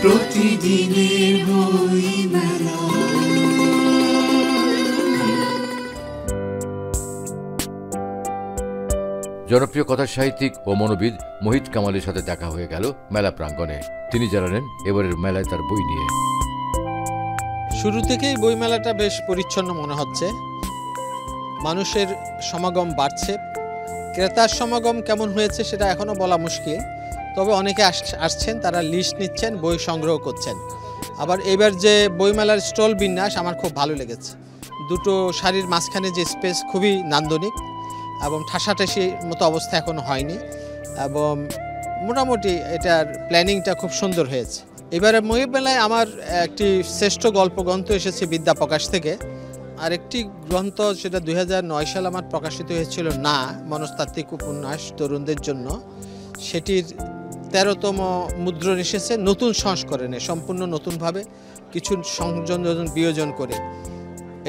প্রতিদিনের বইমেলা। জনপ্রিয় কথা সাহিত্যিক ও মনোবিদ মোহিত কামালের সাথে দেখা হয়ে গেল মেলা প্রাঙ্গণে। তিনি জানালেন এবারের মেলায় তার বই নিয়ে। শুরু থেকেই বইমেলাটা বেশ পরিচ্ছন্ন মনে হচ্ছে। মানুষের সমাগম বাড়ছে। ক্রেতার সমাগম কেমন হয়েছে সেটা এখনও বলা মুশকিল, তবে অনেকে আসছেন, তারা লিস্ট নিচ্ছেন, বই সংগ্রহ করছেন। আবার এবার যে বইমেলার স্টল বিন্যাস আমার খুব ভালো লেগেছে। দুটো সারির মাঝখানে যে স্পেস খুবই নান্দনিক এবং ঠাসাঠাসির মতো অবস্থা এখনও হয়নি, এবং মোটামুটি এটার প্ল্যানিংটা খুব সুন্দর হয়েছে। এবারে বইমেলায় আমার একটি শ্রেষ্ঠ গল্পগ্রন্থ এসেছে বিদ্যা প্রকাশ থেকে। আর একটি গ্রন্থ, সেটা 2009 সালে আমার প্রকাশিত হয়েছিল, না মনস্তাত্ত্বিক উপন্যাস তরুণদের জন্য। সেটির 13তম মুদ্রণ এসেছে নতুন সংস্করণে, সম্পূর্ণ নতুনভাবে কিছু সংযোজন বিয়োজন করে।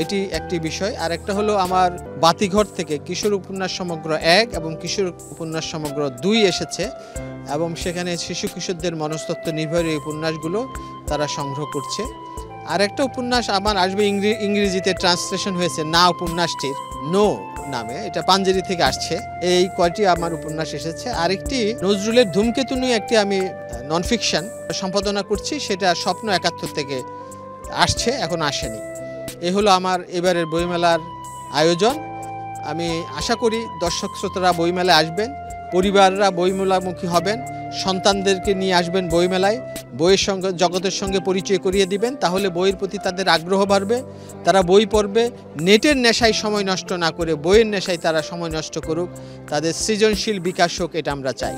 এটি একটি বিষয়। আর একটা হলো আমার বাতিঘর থেকে কিশোর উপন্যাস সমগ্র 1 এবং কিশোর উপন্যাস সমগ্র 2 এসেছে, এবং সেখানে শিশু কিশোরদের মনস্তত্ত্ব নির্ভর এই উপন্যাসগুলো তারা সংগ্রহ করছে। আর একটা উপন্যাস আমার আসবে, ইংরেজিতে ট্রান্সলেশন হয়েছে না উপন্যাসটির, নো নামে, এটা পাঞ্জেরি থেকে আসছে। এই কয়টি আমার উপন্যাস এসেছে। আরেকটি নজরুলের ধূমকেতু নিয়ে একটি আমি নন ফিকশন সম্পাদনা করছি, সেটা স্বপ্ন 71 থেকে আসছে, এখন আসেনি। এই হলো আমার এবারের বইমেলার আয়োজন। আমি আশা করি দর্শক শ্রোতারা বইমেলায় আসবেন, পরিবাররা বইমেলামুখী হবেন, সন্তানদেরকে নিয়ে আসবেন বইমেলায়, বইয়ের সঙ্গে জগতের সঙ্গে পরিচয় করিয়ে দিবেন, তাহলে বইয়ের প্রতি তাদের আগ্রহ বাড়বে, তারা বই পড়বে। নেটের নেশায় সময় নষ্ট না করে বইয়ের নেশায় তারা সময় নষ্ট করুক, তাদের সৃজনশীল বিকাশ হোক, এটা আমরা চাই।